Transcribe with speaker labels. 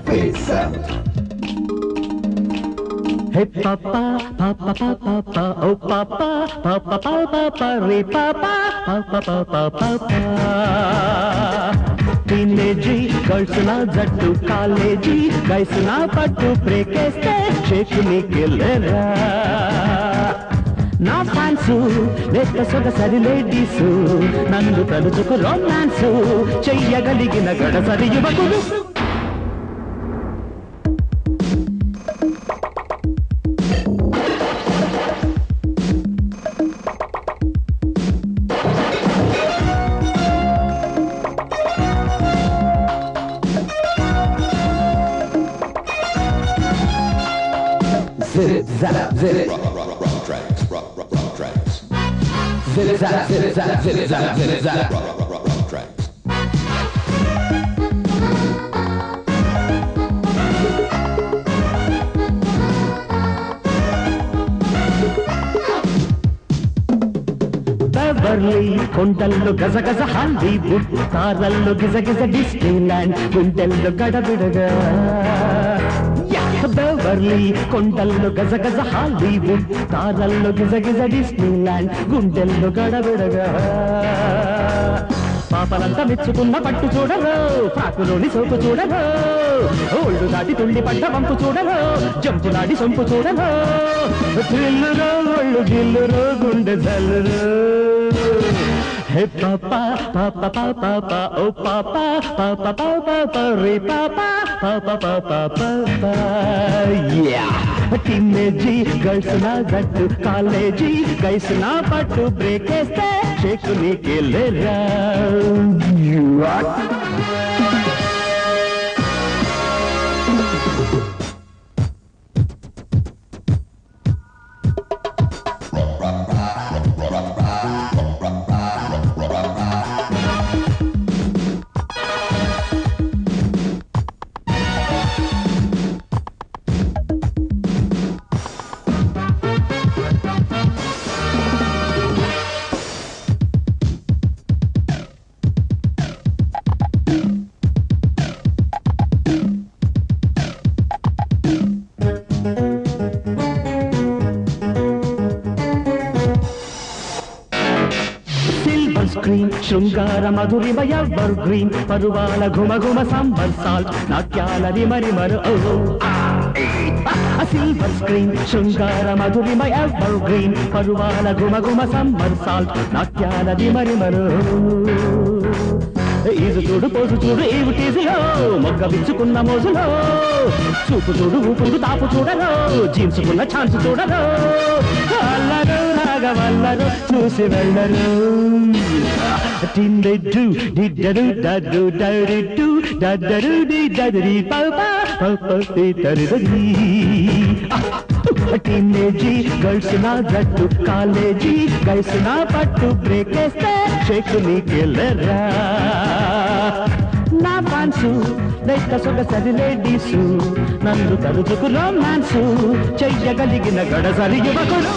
Speaker 1: Face out. Hey papa, papa, papa, papa, oh papa, papa, papa, papa, re papa, papa, papa, papa. Teenage girls na jattu college guys na pattu break este shake me killera. నా fans లేక సొగసరి ladies నన్ను తలుచుకు romance చెయ్యగలిగిన గడసరి యువకులు. Zip zap zip rock tracks rock tracks zip zap zip zap zip zap zip zap rock tracks Beverly కొండల్లో గజగజ Hollywood తారల్లో గిజగిజ Disneyland గుండెల్లో గడబిడగా Beverly కొండల్లో గజగజ Hollywood తారల్లో గిజగిజ Disneyland గుండెల్లో గడబిడగా పాపలంతా మెచ్చుకున్న పట్టు చూడరు ఫ్రాకులోని సోపు చూడరు ఓళ్ళు దాటి తుండి పడ్డ వంపు చూడరు జంపులాడి సొంపు చూడరు థ్రిల్లురో ఒళ్ళు గిల్లురో గుండె జల్లురు. Hey papa, papa, papa, papa, oh papa, papa, papa, papa, re papa, papa, papa, papa, yeah. Teenage girls na jattu college guys na pattu break este shake me killera. Screen శృంగార మధురిమ ఎవర్ గ్రీన్ పరువాల ఘుమ ఘుమ summer salt నాట్యాల రిమరిమరు silver screen శృంగార మధురిమ ever green పరువాల ఘుమ ఘుమ summer salt నాట్యాల రిమరిమరు. Is చూడు pose చూడు ఏమిటీజులో మొగ్గ విచ్చుకున్న మోజులో చూపు చూడు ఊపుడు తాపు చూడరు జీన్సుకున్న ఛాన్స్ చూడరు అల్లరు రాగవల్లరు చూసి వెళ్ళరు. Tindedu didadu dadu dadu dadu dadu papa papa titadadi. Teenage girls na jattu college guys na pattu break este shake me killera. నా ఫ్యాన్సు లేక సొగసరి లేడీసు నన్ను తలుచుకు రొమాన్సు చెయ్యగలిగిన గడసరి యువకులు.